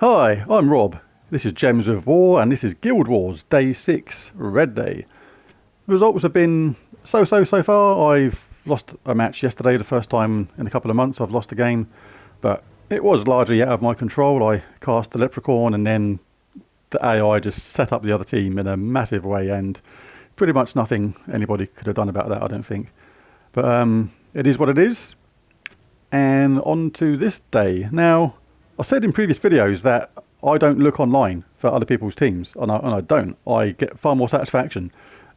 Hi, I'm Rob. This is Gems of War and this is Guild Wars Day 6, Red Day. The results have been so far. I've lost a match yesterday, the first time in a couple of months I've lost a game, but it was largely out of my control. I cast the Leprechaun and then the AI just set up the other team in a massive way and pretty much nothing anybody could have done about that, I don't think. But it is what it is. And on to this day. Now, I said in previous videos that I don't look online for other people's teams, and I don't. I get far more satisfaction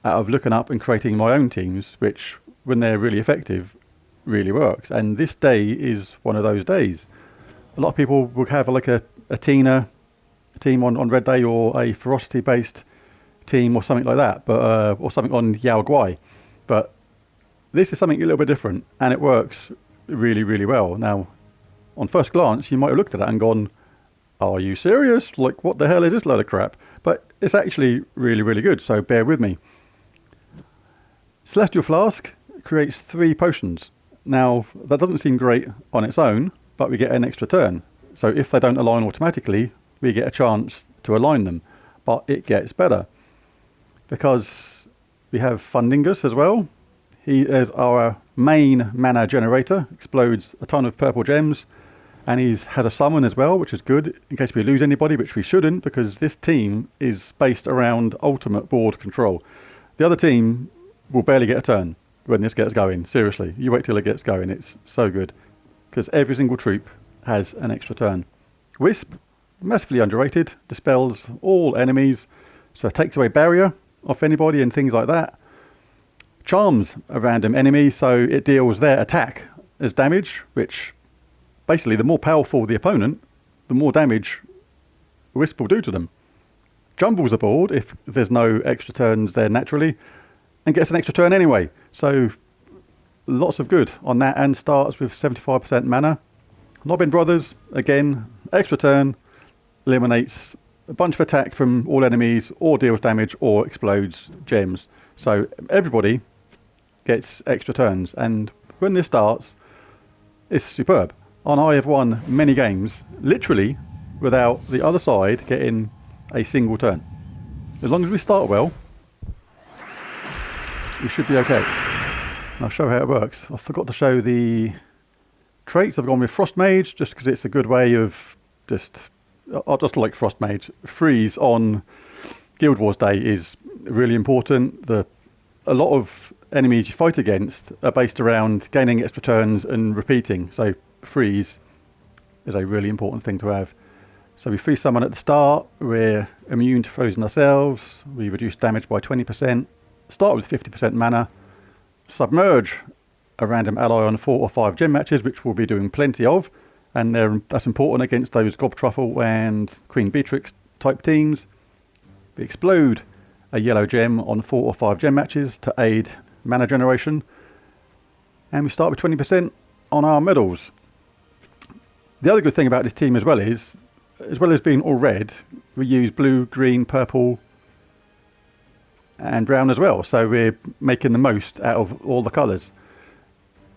out of looking up and creating my own teams, which, when they're really effective, really works. And this day is one of those days. A lot of people will have like a Tina team on Red Day, or a ferocity-based team, or something like that, but or something on Yao Guai. But this is something a little bit different, and it works really well. Now, on first glance, you might have looked at that and gone, are you serious? Like, what the hell is this load of crap? But it's actually really good, so bear with me. Celestial Flask creates 3 potions. Now, that doesn't seem great on its own, but we get an extra turn. So if they don't align automatically, we get a chance to align them. But it gets better, because we have Fundingus as well. He is our main mana generator, explodes a ton of purple gems, and he has a summon as well, which is good in case we lose anybody, which we shouldn't, because this team is based around ultimate board control. The other team will barely get a turn when this gets going. Seriously, you wait till it gets going. It's so good, because every single troop has an extra turn. Wisp, massively underrated, dispels all enemies, so it takes away barrier off anybody and things like that. Charms a random enemy, so it deals their attack as damage, which basically, the more powerful the opponent, the more damage Wisp will do to them. Jumbles a board if there's no extra turns there naturally, and gets an extra turn anyway. So lots of good on that, and starts with 75% mana. Nobbin Brothers, again, extra turn, eliminates a bunch of attack from all enemies, or deals damage, or explodes gems. So everybody gets extra turns, and when this starts, it's superb. And I have won many games, literally, without the other side getting a single turn. As long as we start well, we should be okay. And I'll show how it works. I forgot to show the traits. I've gone with Frost Mage, just because it's a good way of I just like Frost Mage. Freeze on Guild Wars Day is really important. A lot of enemies you fight against are based around gaining extra turns and repeating. So freeze is a really important thing to have. So we freeze someone at the start, we're immune to frozen ourselves, we reduce damage by 20%, start with 50% mana, submerge a random ally on 4 or 5 gem matches, which we'll be doing plenty of, and that's important against those Gob Truffle and Queen Beatrix type teams. We explode a yellow gem on 4 or 5 gem matches to aid mana generation, and we start with 20% on our medals. The other good thing about this team as well is, as well as being all red, we use blue, green, purple and brown as well, so we're making the most out of all the colours.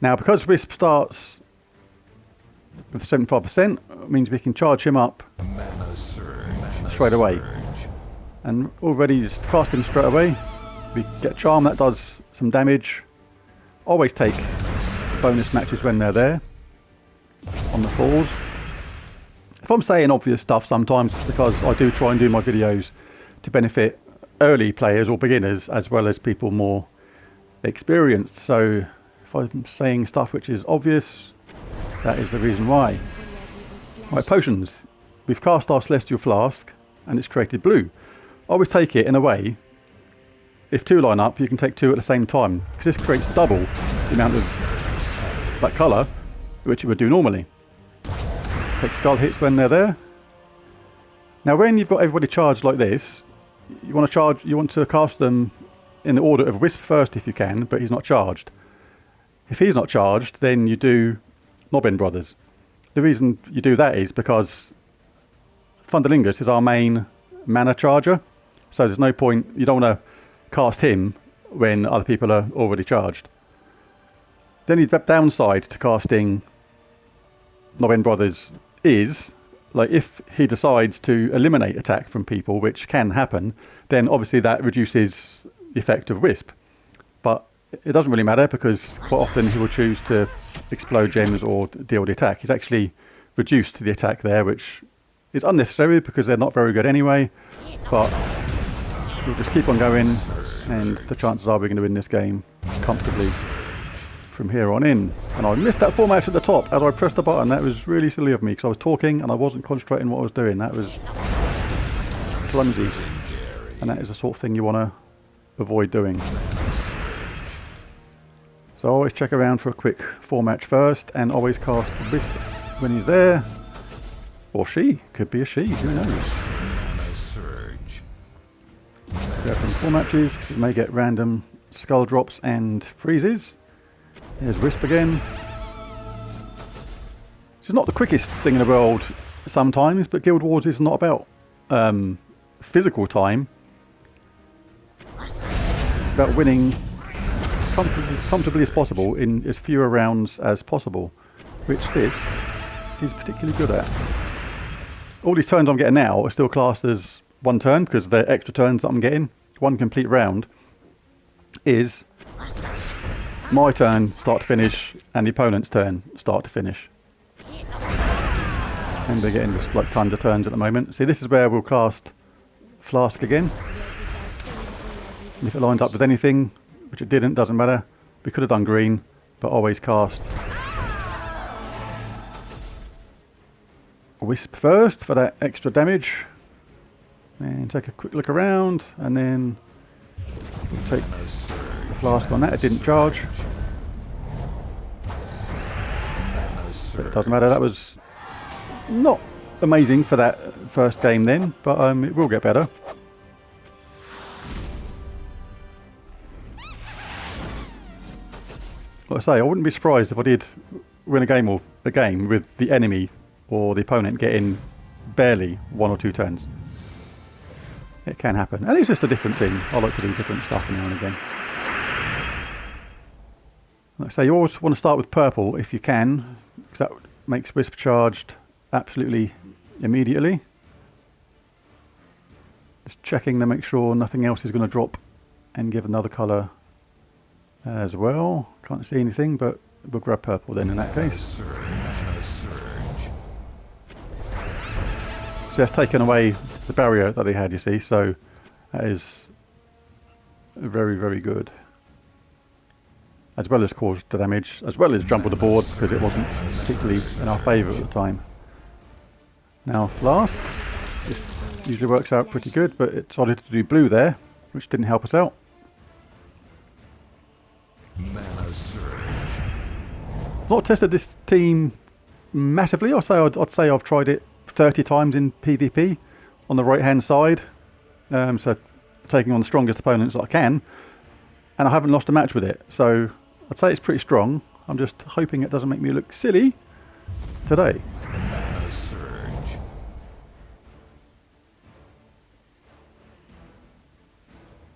Now, because Wisp starts with 75%, it means we can charge him up straight away. And already just cast him straight away. We get Charm, that does some damage. Always take bonus matches when they're there on the falls. If I'm saying obvious stuff sometimes, it's because I do try and do my videos to benefit early players or beginners, as well as people more experienced. So if I'm saying stuff which is obvious, that is the reason why. Right, potions. We've cast our Celestial Flask and it's created blue. I always take it in a way, if 2 line up, you can take 2 at the same time, because this creates double the amount of that colour which it would do normally. Take skull hits when they're there. Now, when you've got everybody charged like this, you want to cast them in the order of Wisp first if you can, but he's not charged. If he's not charged, then you do Nobbin Brothers. The reason you do that is because Fundalingus is our main mana charger, so there's no point, you don't want to cast him when other people are already charged. Then the downside to casting Nobbin Brothers is Like if he decides to eliminate attack from people, which can happen, then obviously that reduces the effect of Wisp. But it doesn't really matter because quite often he will choose to explode gems or deal the attack. He's actually reduced the attack there, which is unnecessary because they're not very good anyway. But we'll just keep on going, and the chances are we're going to win this game comfortably from here on in. And I missed that 4 match at the top as I pressed the button. That was really silly of me because I was talking and I wasn't concentrating what I was doing. That was clumsy, and that is the sort of thing you want to avoid doing. So always check around for a quick 4 match first, and always cast Wisp when he's there. Or she, could be a she, who knows. Go from 4 matches, because we may get random skull drops and freezes. There's Wisp again. This is not the quickest thing in the world sometimes, but Guild Wars is not about physical time. It's about winning comfortably as possible in as fewer rounds as possible, which this is particularly good at. All these turns I'm getting now are still classed as 1 turn because they're extra turns that I'm getting. 1 complete round is my turn start to finish and the opponent's turn start to finish. And they're getting just like tons of turns at the moment. See, this is where we'll cast Flask again. And if it lines up with anything, which it didn't, doesn't matter. We could have done green, but always cast Wisp first for that extra damage. And take a quick look around, and then we'll take the Flask on that. It didn't charge. But it doesn't matter. That was not amazing for that first game then, but it will get better. Like I say, I wouldn't be surprised if I did win a game with the enemy or the opponent getting barely 1 or 2 turns. It can happen, and it's just a different thing. I like to do different stuff now and again. Like I say, you always want to start with purple if you can, because that makes Wisp charged absolutely immediately. Just checking to make sure nothing else is going to drop and give another colour as well. Can't see anything, but we'll grab purple then in that case. So that's taken away the barrier that they had, you see, so that is very, very good. As well as cause the damage, as well as jumble the board, because it wasn't particularly in our favour at the time. Now Flask, this usually works out pretty good, but it decided to do blue there, which didn't help us out. Not tested this team massively. I'd say I've tried it 30 times in PvP on the right hand side, so taking on the strongest opponents that I can, and I haven't lost a match with it, so I'd say it's pretty strong. I'm just hoping it doesn't make me look silly today.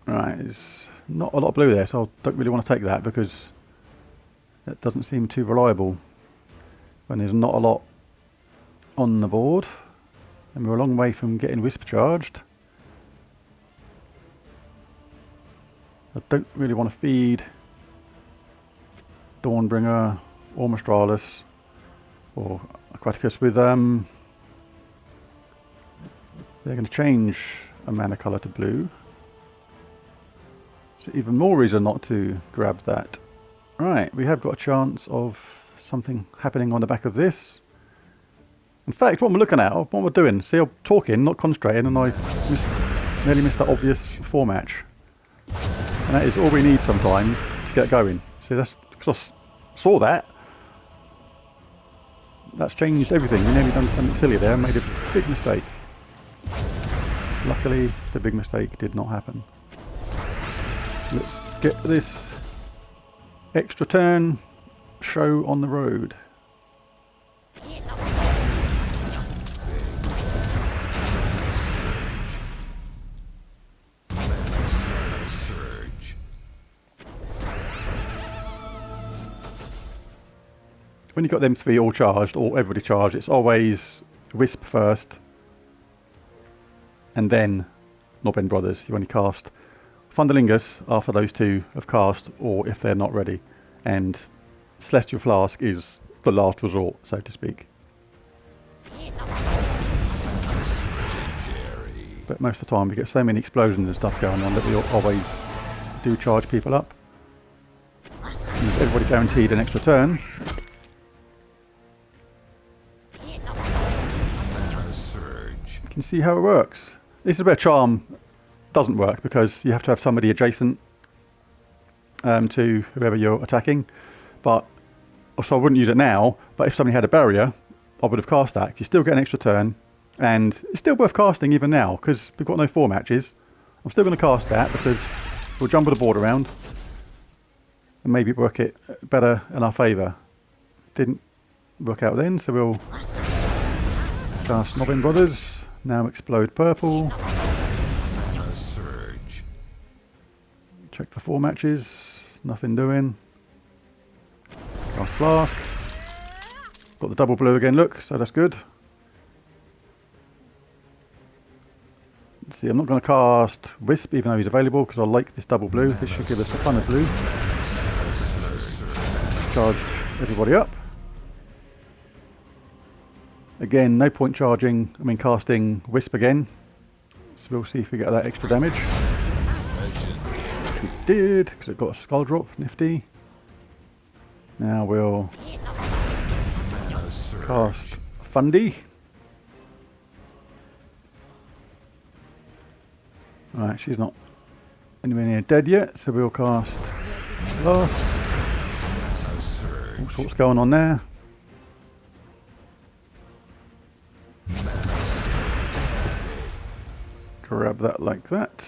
Right, there's not a lot of blue there, so I don't really want to take that because that doesn't seem too reliable when there's not a lot on the board, and we're a long way from getting Wisp charged. I don't really want to feed Dawnbringer or Mistralis or Aquaticus with they're going to change a mana colour to blue, so even more reason not to grab that. Right, we have got a chance of something happening on the back of this. In fact, what I'm looking at, what we're doing, see, I'm talking, not concentrating, and I nearly missed that obvious 4 match. And that is all we need sometimes to get going. See, that's because I saw that. That's changed everything. We nearly done something silly there and made a big mistake. Luckily, the big mistake did not happen. Let's get this extra turn show on the road. When you've got them 3 all charged, or everybody charged, it's always Wisp first, and then Nobbin Brothers. You only cast Thunderlingus after those two have cast, or if they're not ready. And Celestial Flask is the last resort, so to speak. But most of the time we get so many explosions and stuff going on that we always do charge people up. And with everybody guaranteed an extra turn. You can see how it works. This is where Charm doesn't work, because you have to have somebody adjacent to whoever you're attacking. But so I wouldn't use it now, but if somebody had a barrier, I would have cast that. You still get an extra turn, and it's still worth casting even now, because we've got no 4 matches. I'm still going to cast that, because we'll jumble the board around and maybe work it better in our favour. Didn't work out then, so we'll cast Nobbin Brothers. Now explode purple. Check for 4 matches. Nothing doing. Cast Flask. Got the double blue again, look, so that's good. Let's see, I'm not going to cast Wisp even though he's available, because I like this double blue. This should give us a ton of blue. Charge everybody up. Again, no point casting Wisp again. So we'll see if we get that extra damage. We did, because it got a skull drop, nifty. Now we'll cast Fundy. Alright, she's not anywhere near dead yet, so we'll cast Blast. All sorts going on there. Grab that like that.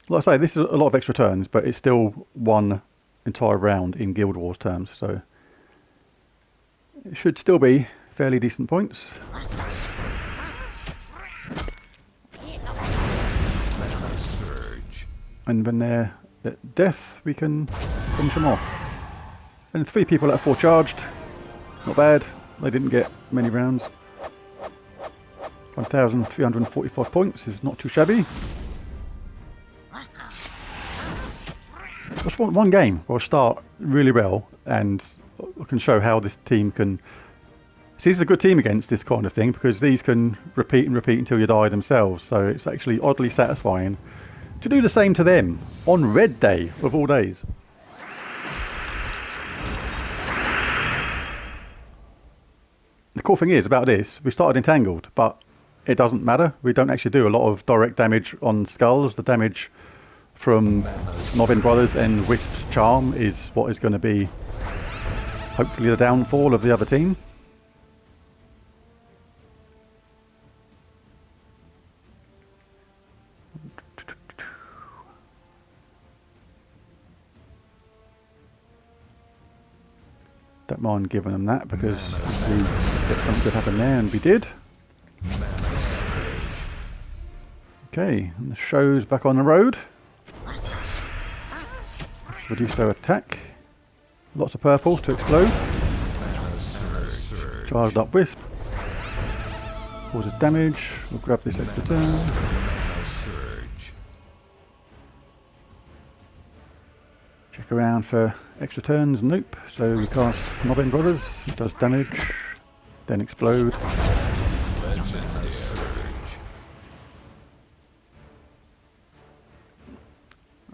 Like I say, this is a lot of extra turns, but it's still one entire round in Guild Wars terms, so it should still be fairly decent points. And when they're at death, we can finish them off. And 3 people that are 4 charged, not bad. They didn't get many rounds. 1,345 points is not too shabby. Just one game will start really well, and I can show how this team can. See, this is a good team against this kind of thing, because these can repeat and repeat until you die themselves. So it's actually oddly satisfying to do the same to them on Red Day of all days. The cool thing is about this, we started entangled, but it doesn't matter. We don't actually do a lot of direct damage on skulls. The damage from Nobbin Brothers and Wisp's Charm is what is going to be hopefully the downfall of the other team. Don't mind giving them that, because we get something good happen there, and we did. Okay, and the show's back on the road. Let's reduce their attack. Lots of purple to explode. Charged up Wisp. Causes damage. We'll grab this extra turn. Check around for extra turns. Nope. So we cast Nobbin Brothers. It does damage. Then explode.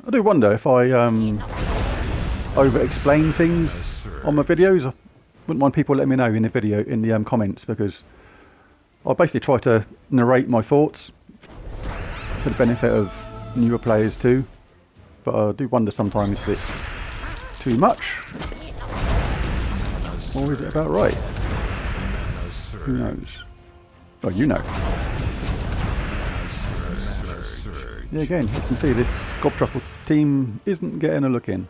I do wonder if I over-explain things on my videos. I wouldn't mind people letting me know in the video, in the comments, because I basically try to narrate my thoughts for the benefit of newer players too. But I do wonder sometimes if it's too much, or is it about right? Who knows? Well, you know. Yeah, again, you can see this Gob Truffle team isn't getting a look in.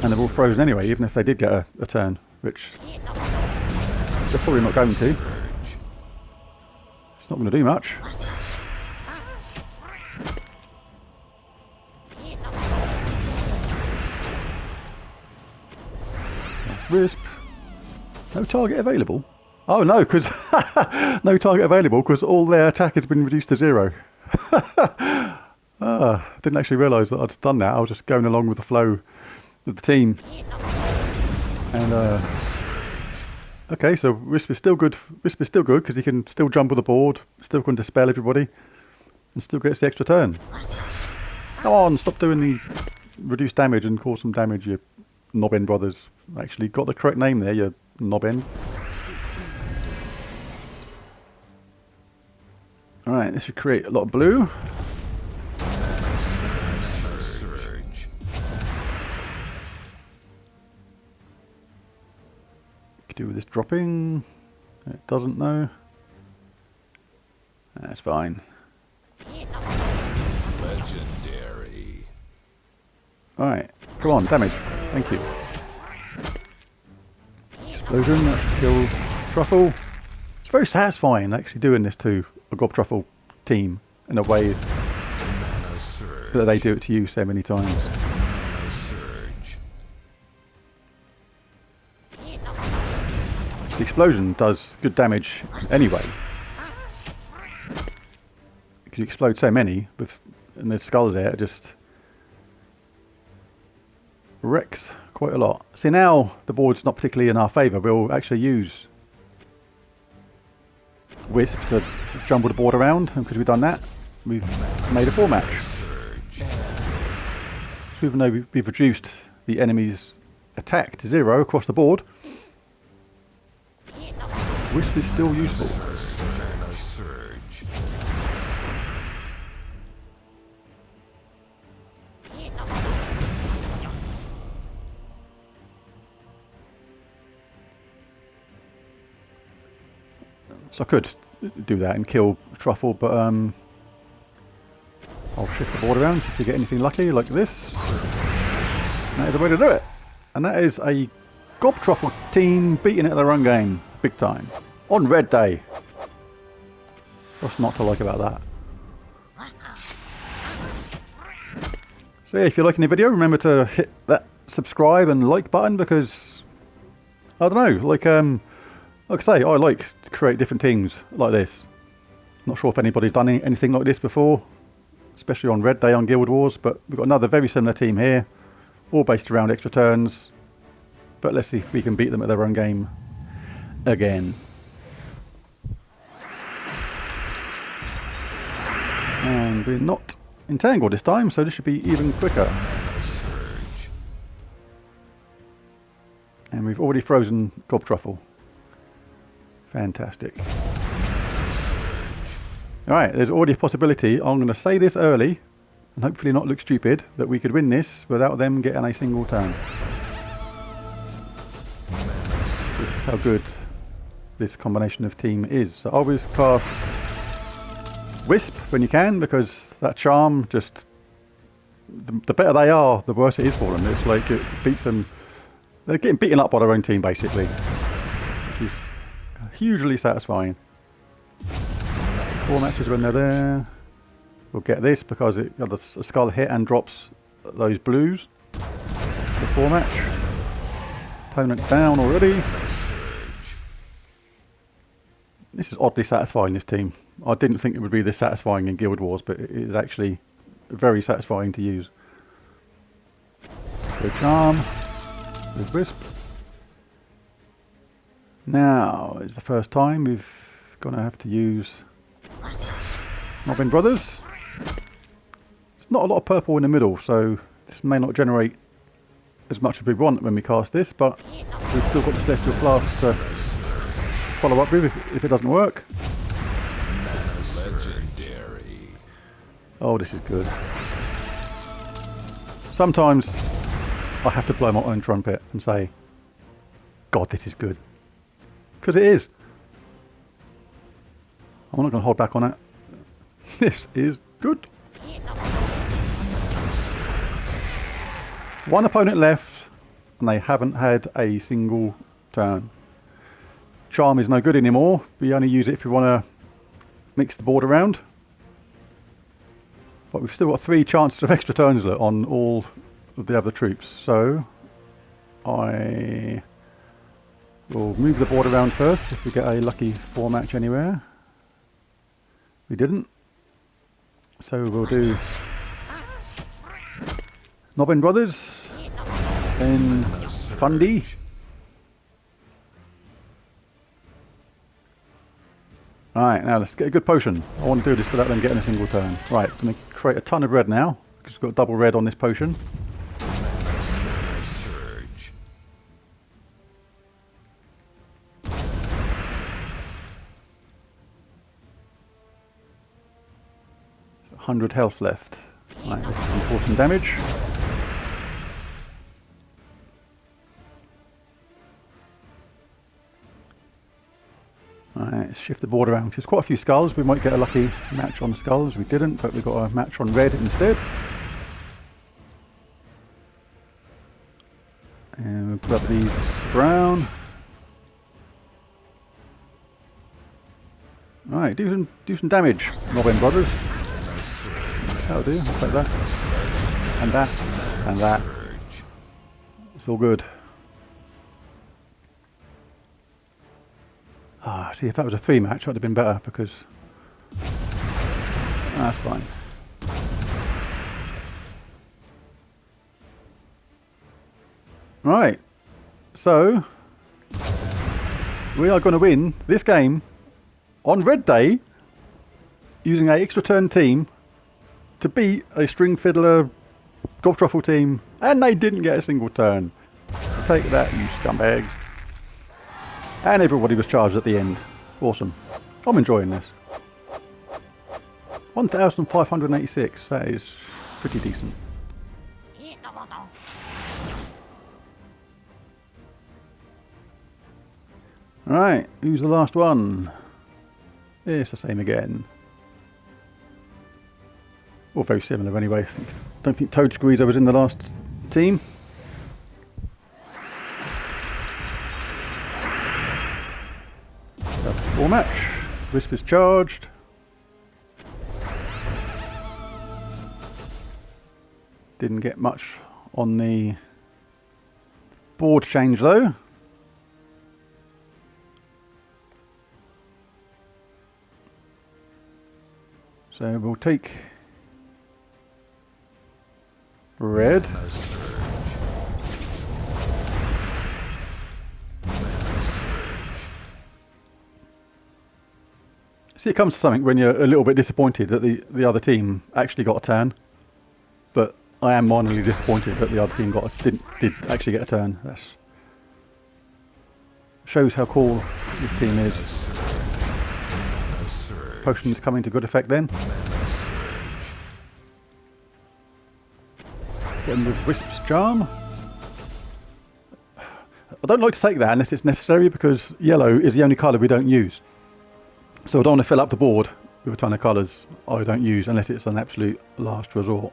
And they're all frozen anyway, even if they did get a turn. which they're probably not going to. It's not going to do much. That's Wisp. No target available. Oh no, because no target available because all their attack has been reduced to 0. Didn't actually realise that I'd done that. I was just going along with the flow of the team. And okay, so Wisp is still good. Wisp is still good because he can still jump on the board, still can dispel everybody, and still gets the extra turn. Come on, stop doing the reduced damage and cause some damage, you knob-end brothers. Actually got the correct name there, you knob-end. Alright, this should create a lot of blue. Could do with this dropping. It doesn't know. That's fine. Legendary. Alright, come on, damage. Thank you. Explosion, that should kill Truffle. It's very satisfying actually doing this to a Gob Truffle team in a way that they do it to you so many times. The explosion does good damage anyway. Because you explode so many, and there's skulls there, it just wrecks quite a lot. See, now the board's not particularly in our favour. We'll actually use Wisp to jumble the board around, and because we've done that, we've made a 4 match. So even though we've reduced the enemy's attack to 0 across the board, Wisp is still useful. So I could do that and kill Truffle, but I'll shift the board around, see if we get anything lucky like this. That is the way to do it. And that is a Gob Truffle team beating it at the run game, big time. On Red Day. What's not to like about that? So yeah, if you're liking the video, remember to hit that subscribe and like button because, I don't know, like I say, I like to create different teams like this. Not sure if anybody's done anything like this before, especially on Red Day on Guild Wars, but we've got another very similar team here, all based around extra turns. But let's see if we can beat them at their own game again. And we're not entangled this time, so this should be even quicker. And we've already frozen Gob Truffle. Fantastic. Alright, there's already a possibility, I'm going to say this early, and hopefully not look stupid, that we could win this without them getting a single turn. This is how good this combination of team is. So always cast Wisp when you can, because that charm just... The better they are, the worse it is for them. It's like it beats them... They're getting beaten up by their own team, basically. Which is hugely satisfying. 4 matches when they're there. We'll get this because the skull hit and drops those blues. The 4 match. Opponent down already. This is oddly satisfying, this team. I didn't think it would be this satisfying in Guild Wars, but it is actually very satisfying to use. So charm with Wisp. Now it's the first time we've going to have to use Mobbing Brothers. There's not a lot of purple in the middle, so this may not generate as much as we want when we cast this, but we've still got the Celestial Flask to follow up with if it doesn't work. Legendary. Oh, this is good. Sometimes I have to blow my own trumpet and say, God, this is good. Because it is. I'm not going to hold back on it. This is good. One opponent left, and they haven't had a single turn. Charm is no good anymore. We only use it if we want to mix the board around. But we've still got 3 chances of extra turns on all of the other troops. So I will move the board around first if we get a lucky 4 match anywhere. We didn't. So we'll do Nobbin Brothers, then Fundy. Right, now let's get a good potion. I want to do this without them getting a single turn. Right, I'm going to create a ton of red now, because we've got double red on this potion. Surge. 100 health left. Right, this is going to cause some damage. Alright, let's shift the board around. There's quite a few skulls. We might get a lucky match on skulls. We didn't, but we got a match on red instead. And we'll grab these brown. Alright, do some damage, Nobbin Brothers. That'll do, I'll take that. And that, and that. It's all good. Ah, see, if that was a 3 match, that would have been better, because... that's fine. Right, so... we are going to win this game on Red Day using an extra turn team to beat a string fiddler Gob Truffle team, and they didn't get a single turn. Take that, you scumbags. And everybody was charged at the end. Awesome. I'm enjoying this. 1,586. That is pretty decent. Alright, who's the last one? It's the same again. Or very similar anyway. Don't think Toad Squeezer was in the last team. Full match. Wisp is charged. Didn't get much on the board change though. So we'll take red. See, it comes to something when you're a little bit disappointed that the other team actually got a turn, but I am minorly disappointed that the other team did actually get a turn. That shows how cool this team is. Potions coming to good effect then. Getting with Wisp's Charm. I don't like to take that unless it's necessary, because yellow is the only colour we don't use. So I don't want to fill up the board with a ton of colours I don't use unless it's an absolute last resort.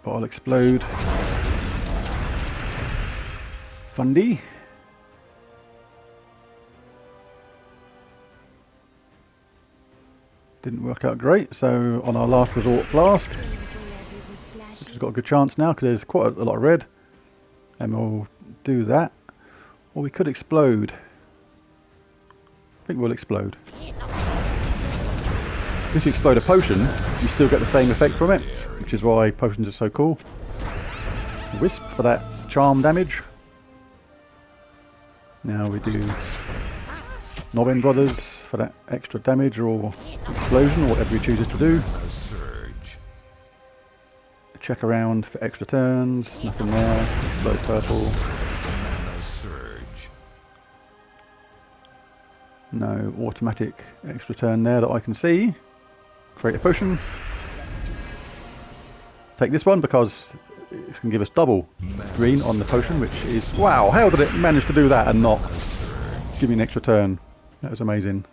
But I'll explode Fundy. Didn't work out great, so on our last resort flask, which has got a good chance now because there's quite a lot of red, and we'll do that. Or we could explode. I think we'll explode. Since you explode a potion, you still get the same effect from it, which is why potions are so cool. Wisp for that charm damage. Now we do Nobbin Brothers for that extra damage or explosion, or whatever he chooses to do. Check around for extra turns, nothing there. Explode purple. No automatic extra turn there that I can see. Create a potion. Take this one because it can give us double green on the potion, which is... wow, how did it manage to do that and not give me an extra turn? That was amazing.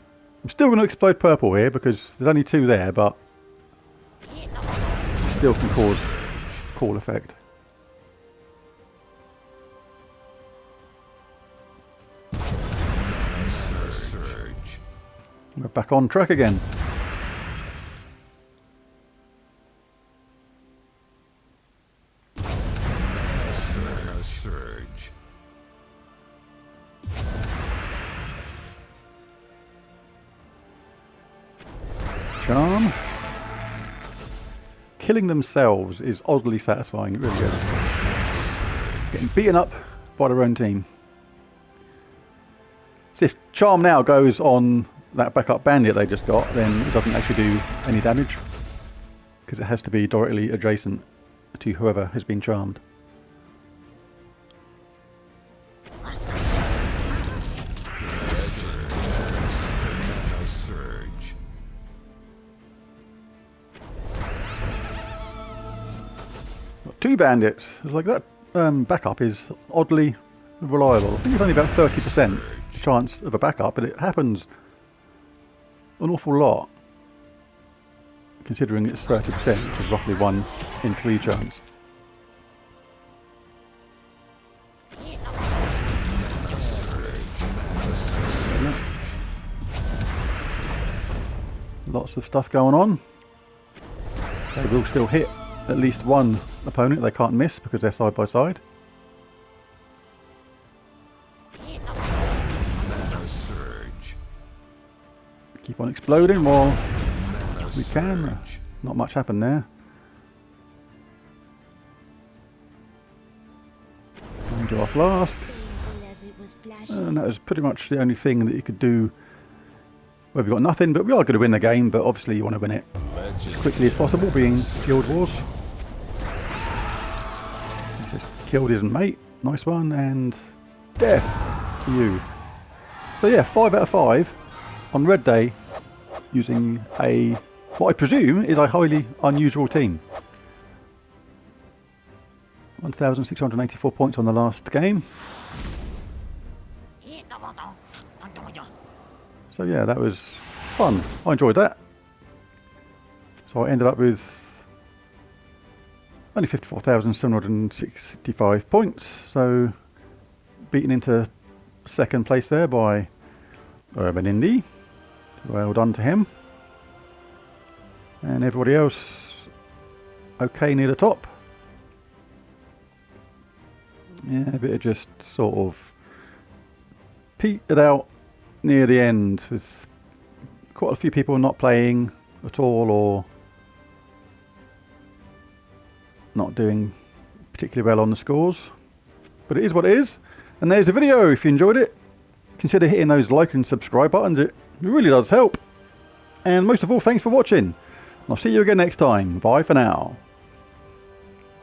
I'm still going to explode purple here because there's only 2 there, but it still can cause cool effect. We're back on track again. Mana surge. Charm. Killing themselves is oddly satisfying, it really is. Getting beaten up by their own team. So if Charm now goes on that backup bandit they just got, then it doesn't actually do any damage. Because it has to be directly adjacent to whoever has been charmed. Mana surge. Got 2 bandits. It's like that backup is oddly reliable. I think it's only about 30% chance of a backup, but it happens an awful lot. Considering it's 30%, which is roughly 1 in 3 chance. Lots of stuff going on. They will still hit at least one opponent they can't miss because they're side by side. Mana surge. Keep on exploding while Mana we can. surge. Not much happened there. And do our flask. And that was pretty much the only thing that you could do. Well, we've got nothing, but we are going to win the game, but obviously you want to win it as quickly as possible, being Guild Wars. He just killed his mate. Nice one, and death to you. So yeah, 5 out of 5 on Red Day using what I presume is a highly unusual team. 1,684 points on the last game. So yeah, that was fun. I enjoyed that. So I ended up with only 54,765 points. So beaten into second place there by Urban Indie. Well done to him. And everybody else okay near the top. Yeah, but it just sort of petered out near the end with quite a few people not playing at all or not doing particularly well on the scores. But it is what it is. And there's the video. If you enjoyed it, consider hitting those like and subscribe buttons. It really does help. And most of all, thanks for watching. I'll see you again next time. Bye for now.